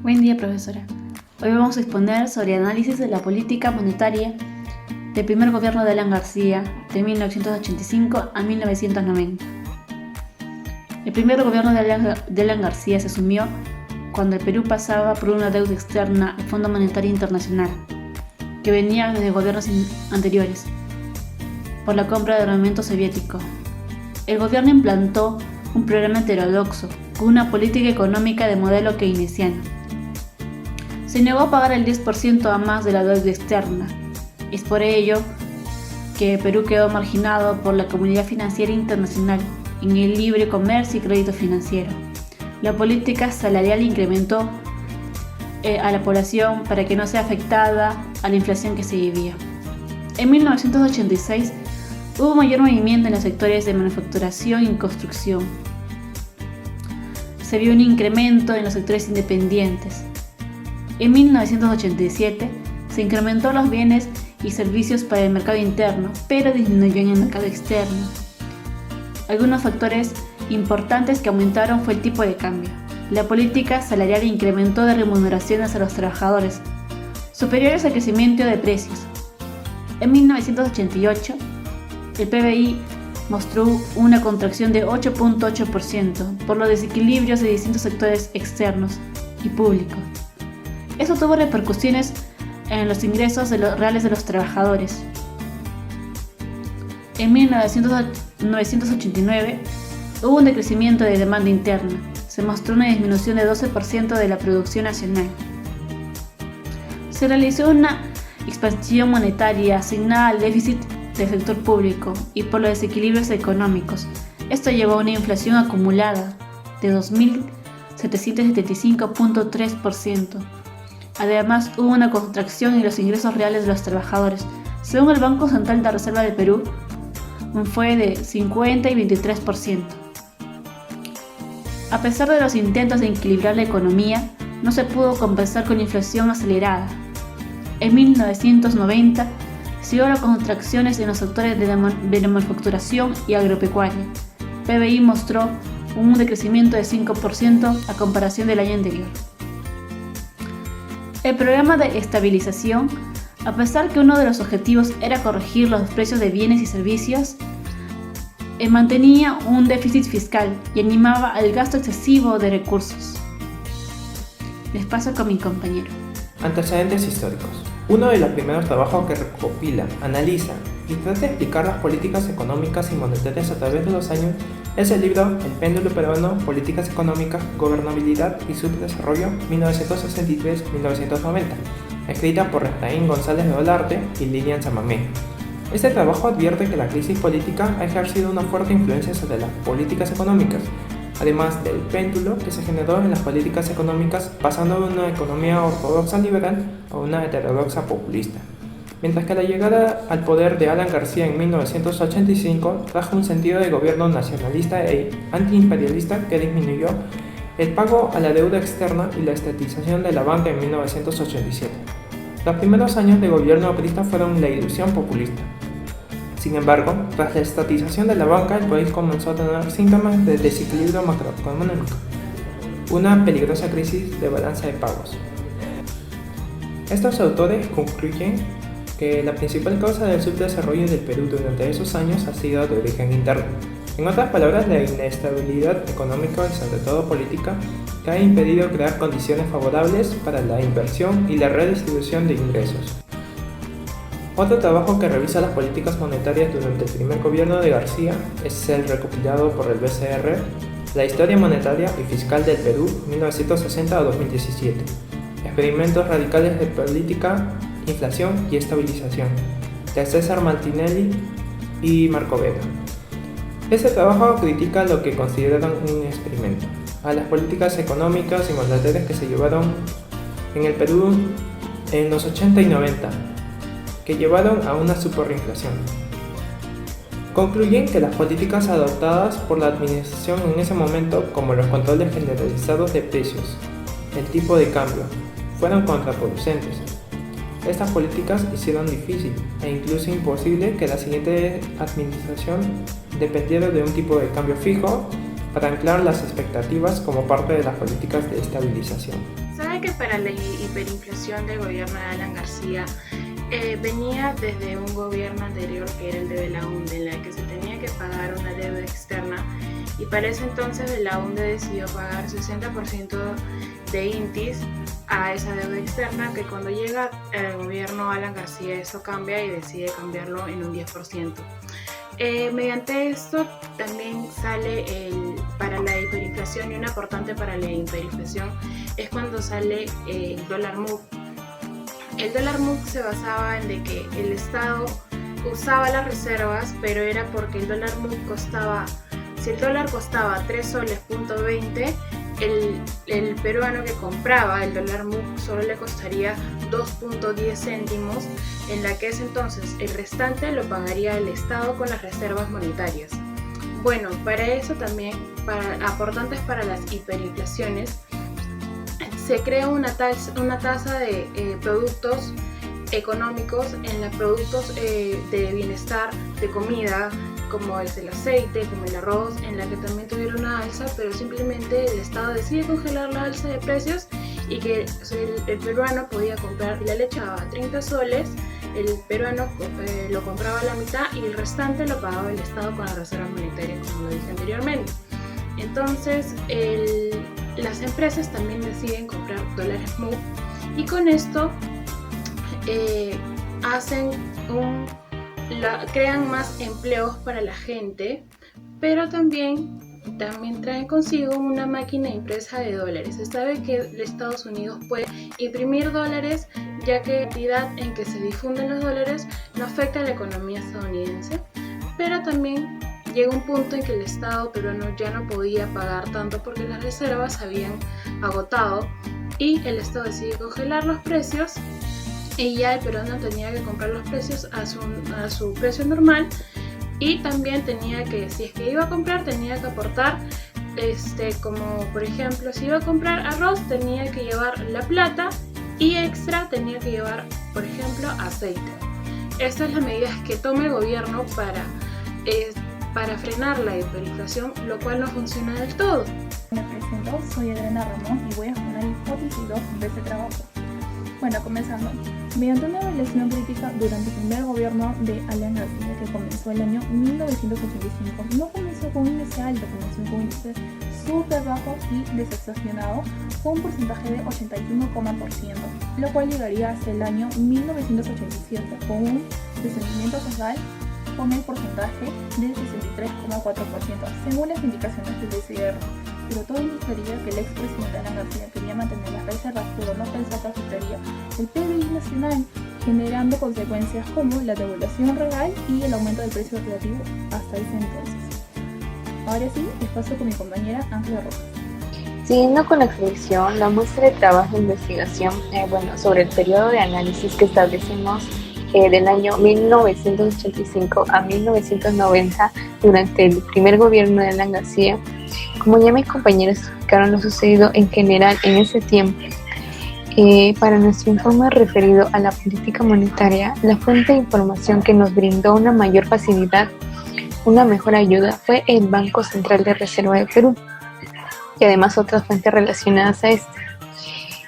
Buen día, profesora. Hoy vamos a exponer sobre análisis de la política monetaria del primer gobierno de Alan García de 1985 a 1990. El primer gobierno de Alan García se asumió cuando el Perú pasaba por una deuda externa al Fondo Monetario Internacional, que venía desde gobiernos anteriores, por la compra de armamento soviético. El gobierno implantó un programa heterodoxo, con una política económica de modelo keynesiano. Se negó a pagar el 10% a más de la deuda externa. Es por ello que Perú quedó marginado por la comunidad financiera internacional en el libre comercio y crédito financiero. La política salarial incrementó a la población para que no sea afectada a la inflación que se vivía. En 1986 hubo mayor movimiento en los sectores de manufacturación y construcción. Se vio un incremento en los sectores independientes. En 1987 se incrementó los bienes y servicios para el mercado interno, pero disminuyó en el mercado externo. Algunos factores importantes que aumentaron fue el tipo de cambio. La política salarial incrementó de remuneraciones a los trabajadores, superiores al crecimiento de precios. En 1988, el PBI mostró una contracción de 8.8% por los desequilibrios de distintos sectores externos y públicos. Eso tuvo repercusiones en los ingresos reales de los trabajadores. En 1989 hubo un decrecimiento de demanda interna. Se mostró una disminución de 12% de la producción nacional. Se realizó una expansión monetaria asignada al déficit del sector público y por los desequilibrios económicos. Esto llevó a una inflación acumulada de 2.775.3%. Además, hubo una contracción en los ingresos reales de los trabajadores. Según el Banco Central de Reserva del Perú, fue de 50 y 23%. A pesar de los intentos de equilibrar la economía, no se pudo compensar con inflación acelerada. En 1990, siguió las contracciones en los sectores de la manufacturación y agropecuaria. PBI mostró un decrecimiento de 5% a comparación del año anterior. El programa de estabilización, a pesar que uno de los objetivos era corregir los precios de bienes y servicios, mantenía un déficit fiscal y animaba al gasto excesivo de recursos. Les paso con mi compañero. Antecedentes históricos. Uno de los primeros trabajos que recopila, analiza y trata de explicar las políticas económicas y monetarias a través de los años es el libro El péndulo peruano, Políticas económicas, Gobernabilidad y Subdesarrollo 1963-1990, escrita por Efraín González de Olarte y Lilian Samamé. Este trabajo advierte que la crisis política ha ejercido una fuerte influencia sobre las políticas económicas, además del péndulo que se generó en las políticas económicas pasando de una economía ortodoxa liberal a una heterodoxa populista. Mientras que la llegada al poder de Alan García en 1985 trajo un sentido de gobierno nacionalista e antiimperialista que disminuyó el pago a la deuda externa y la estatización de la banca en 1987. Los primeros años de gobierno aprista fueron la ilusión populista. Sin embargo, tras la estatización de la banca, el país comenzó a tener síntomas de desequilibrio macroeconómico, una peligrosa crisis de balanza de pagos. Estos autores concluyen que la principal causa del subdesarrollo del Perú durante esos años ha sido de origen interno. En otras palabras, la inestabilidad económica y sobre todo política que ha impedido crear condiciones favorables para la inversión y la redistribución de ingresos. Otro trabajo que revisa las políticas monetarias durante el primer gobierno de García es el recopilado por el BCR, La historia monetaria y fiscal del Perú 1960 a 2017, experimentos radicales de política, inflación y estabilización, de César Martinelli y Marco Vega. Este trabajo critica lo que consideran un experimento, a las políticas económicas y monetarias que se llevaron en el Perú en los 80 y 90, que llevaron a una superinflación. Concluyen que las políticas adoptadas por la administración en ese momento, como los controles generalizados de precios, el tipo de cambio, fueron contraproducentes. Estas políticas hicieron difícil e incluso imposible que la siguiente administración dependiera de un tipo de cambio fijo para anclar las expectativas como parte de las políticas de estabilización. ¿Sabe que para la hiperinflación del gobierno de Alan García venía desde un gobierno anterior, que era el de Belaúnde, en la que se tenía que pagar una deuda externa, y para ese entonces Belaúnde decidió pagar 60% de INTIS a esa deuda externa, que cuando llega el gobierno Alan García eso cambia y decide cambiarlo en un 10%. Mediante esto también sale para la hiperinflación, y un aportante para la hiperinflación es cuando sale el dólar MUC. El dólar MUC se basaba en de que el Estado usaba las reservas, pero era porque el dólar MUC costaba, si el dólar costaba 3 soles punto 20, el peruano que compraba el dólar MUC solo le costaría 2.10 céntimos, en la que es entonces el restante lo pagaría el Estado con las reservas monetarias. Bueno, para eso también, para aportantes para las hiperinflaciones, se crea una tasa de productos económicos en los productos de bienestar, de comida, como es el aceite, como el arroz, en la que también tuvieron una alza, pero simplemente el Estado decide congelar la alza de precios, y que el peruano podía comprar la leche a 30 soles, el peruano lo compraba a la mitad y el restante lo pagaba el Estado con las reservas monetarias, como lo dije anteriormente. Entonces las empresas también deciden comprar dólares MUC, y con esto crean más empleos para la gente, pero también traen consigo una máquina impresa de dólares. Se sabe que Estados Unidos puede imprimir dólares, ya que la entidad en que se difunden los dólares no afecta a la economía estadounidense, pero también llega un punto en que el Estado peruano ya no podía pagar tanto porque las reservas habían agotado, y el Estado decide congelar los precios, y ya el peruano tenía que comprar los precios a su precio normal, y también tenía que, si es que iba a comprar, tenía que aportar, como por ejemplo, si iba a comprar arroz, tenía que llevar la plata, y extra tenía que llevar, por ejemplo, aceite. Estas son las medidas que toma el gobierno para frenar la hiperinflación, lo cual no funciona del todo. Me presento, soy Adriana Ramón y voy a exponer hipótesis 2 de este trabajo. Bueno, comenzando. Mediante una evaluación crítica durante el primer gobierno de Alan García, que comenzó el año 1985, no comenzó con un índice alto, comenzó con un índice súper bajo y desestacionado, con un porcentaje de 81,%, lo cual llegaría hasta el año 1987 con un descendimiento total con el porcentaje del 63,4%, según las indicaciones del BCR. Pero todo indicaría que el expresidente Alan García quería mantener las reservas, pero no pensó que afectaría el PBI nacional, generando consecuencias como la devaluación real y el aumento del precio relativo hasta ese entonces. Ahora sí, les paso con mi compañera Ángela Rojas. Siguiendo con la exposición, la muestra de trabajo e investigación sobre el periodo de análisis que establecimos del año 1985 a 1990 durante el primer gobierno de Alan García. Como ya mis compañeros explicaron lo sucedido en general en ese tiempo, para nuestro informe referido a la política monetaria, la fuente de información que nos brindó una mayor facilidad, una mejor ayuda, fue el Banco Central de Reserva de Perú, y además otras fuentes relacionadas a este.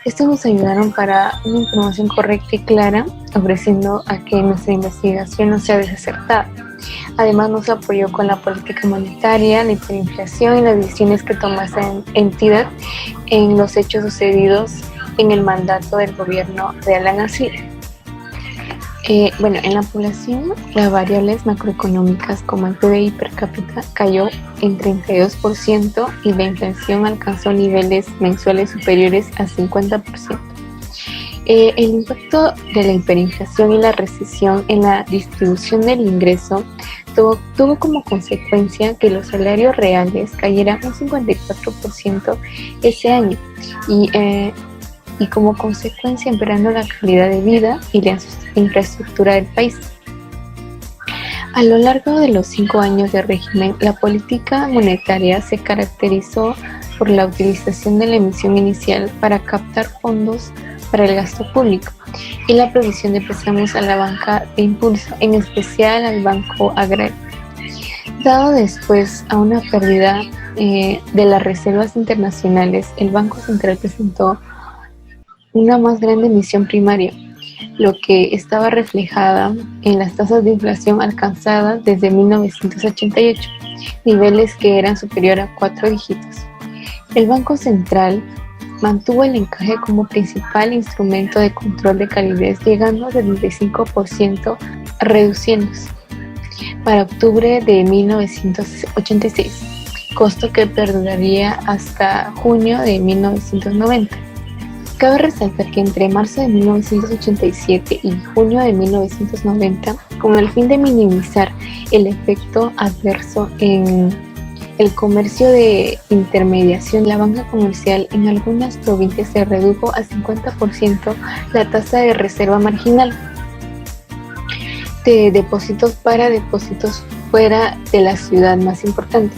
Estos nos ayudaron para una información correcta y clara, ofreciendo a que nuestra investigación no sea desacertada. Además nos apoyó con la política monetaria, la hiperinflación y las decisiones que toma esta entidad en los hechos sucedidos en el mandato del gobierno de Alan García. En la población, las variables macroeconómicas como el PBI per cápita cayó en 32% y la inflación alcanzó niveles mensuales superiores a 50%. El impacto de la hiperinflación y la recesión en la distribución del ingreso tuvo como consecuencia que los salarios reales cayeran un 54% ese año y como consecuencia empeorando la calidad de vida y la infraestructura del país. A lo largo de los 5 años de régimen, la política monetaria se caracterizó por la utilización de la emisión inicial para captar fondos para el gasto público y la provisión de préstamos a la banca de impulso, en especial al Banco Agrario. Dado después a una pérdida de las reservas internacionales, el Banco Central presentó una más grande emisión primaria, lo que estaba reflejada en las tasas de inflación alcanzadas desde 1988, niveles que eran superiores a 4 dígitos. El Banco Central mantuvo el encaje como principal instrumento de control de calidez, llegando al 75%, reduciéndose para octubre de 1986, costo que perduraría hasta junio de 1990. Cabe resaltar que entre marzo de 1987 y junio de 1990, con el fin de minimizar el efecto adverso en el comercio de intermediación, la banca comercial en algunas provincias se redujo al 50% la tasa de reserva marginal de depósitos para depósitos fuera de la ciudad más importante.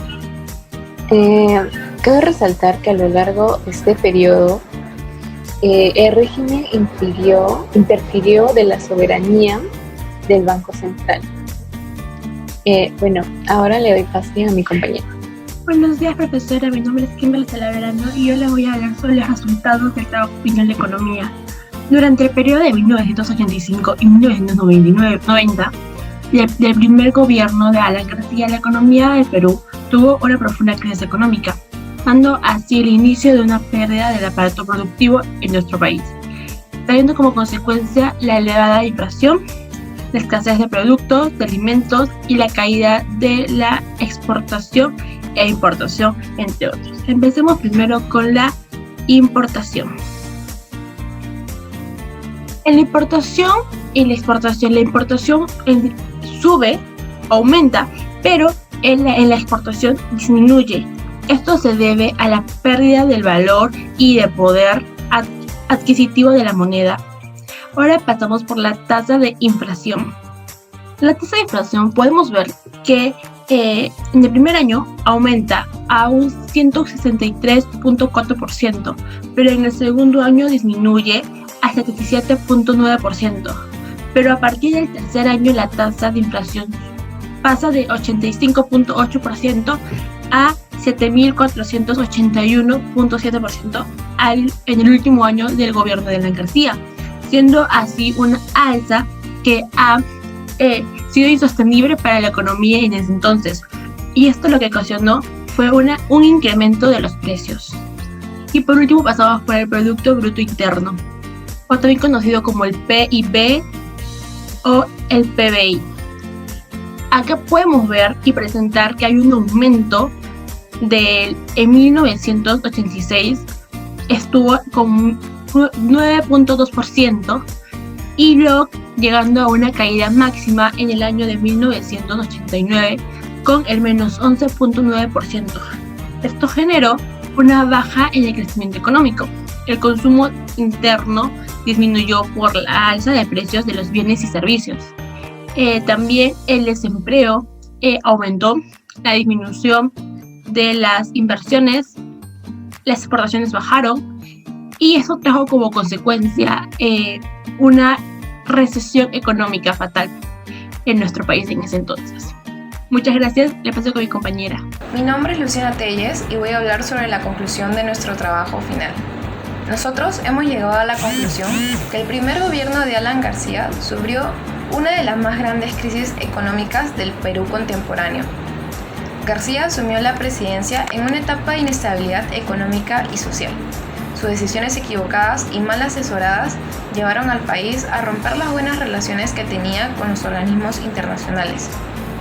Cabe resaltar que a lo largo de este periodo el régimen interfirió de la soberanía del Banco Central. Ahora le doy pase a mi compañero. Buenos días, profesora. Mi nombre es Kimberly Salaverano y yo les voy a hablar sobre los resultados del trabajo final de economía. Durante el periodo de 1985 y 1990, del primer gobierno de Alan García, la economía del Perú tuvo una profunda crisis económica, dando así el inicio de una pérdida del aparato productivo en nuestro país, trayendo como consecuencia la elevada inflación, la escasez de productos, de alimentos y la caída de la exportación e importación, entre otros. Empecemos primero con la importación. En la importación y la exportación, la importación sube, aumenta, pero en la exportación disminuye. Esto se debe a la pérdida del valor y de poder adquisitivo de la moneda. Ahora pasamos por la tasa de inflación. La tasa de inflación podemos ver que en el primer año aumenta a un 163.4%, pero en el segundo año disminuye a 77.9%. Pero a partir del tercer año la tasa de inflación pasa de 85.8% a 7.481.7% en el último año del gobierno de Alan García, siendo así una alza que ha sido insostenible para la economía en ese entonces. Y esto lo que ocasionó fue un incremento de los precios. Y por último pasamos por el Producto Bruto Interno, o también conocido como el PIB o el PBI. Acá podemos ver y presentar que hay un aumento en 1986 estuvo con 9.2% y luego llegando a una caída máxima en el año de 1989 con el menos 11.9%. Esto generó una baja en el crecimiento económico. El consumo interno disminuyó por la alza de precios de los bienes y servicios. También el desempleo aumentó, la disminución de las inversiones, las exportaciones bajaron y eso trajo como consecuencia una recesión económica fatal en nuestro país en ese entonces. Muchas gracias, le paso con mi compañera. Mi nombre es Luciana Telles y voy a hablar sobre la conclusión de nuestro trabajo final. Nosotros hemos llegado a la conclusión que el primer gobierno de Alan García sufrió una de las más grandes crisis económicas del Perú contemporáneo. García asumió la presidencia en una etapa de inestabilidad económica y social. Sus decisiones equivocadas y mal asesoradas llevaron al país a romper las buenas relaciones que tenía con los organismos internacionales,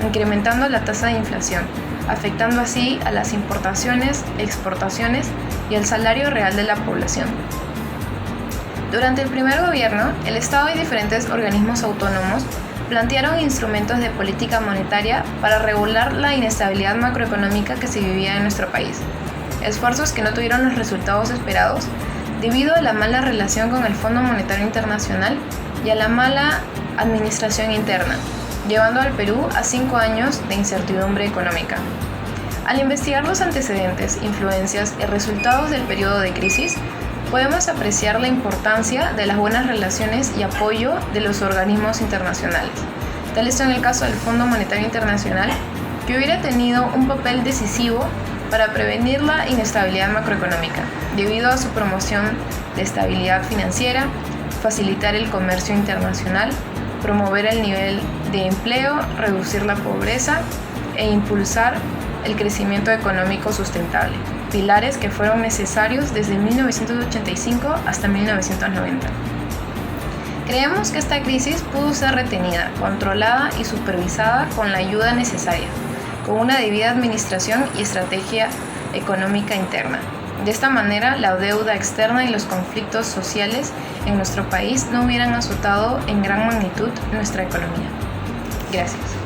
incrementando la tasa de inflación, afectando así a las importaciones, exportaciones y el salario real de la población. Durante el primer gobierno, el Estado y diferentes organismos autónomos plantearon instrumentos de política monetaria para regular la inestabilidad macroeconómica que se vivía en nuestro país. Esfuerzos que no tuvieron los resultados esperados debido a la mala relación con el Fondo Monetario Internacional y a la mala administración interna, llevando al Perú a 5 años de incertidumbre económica. Al investigar los antecedentes, influencias y resultados del periodo de crisis, podemos apreciar la importancia de las buenas relaciones y apoyo de los organismos internacionales. Tal es en el caso del Fondo Monetario Internacional, que hubiera tenido un papel decisivo para prevenir la inestabilidad macroeconómica, debido a su promoción de estabilidad financiera, facilitar el comercio internacional, promover el nivel de empleo, reducir la pobreza e impulsar el crecimiento económico sustentable, pilares que fueron necesarios desde 1985 hasta 1990. Creemos que esta crisis pudo ser retenida, controlada y supervisada con la ayuda necesaria, con una debida administración y estrategia económica interna. De esta manera, la deuda externa y los conflictos sociales en nuestro país no hubieran azotado en gran magnitud nuestra economía. Gracias.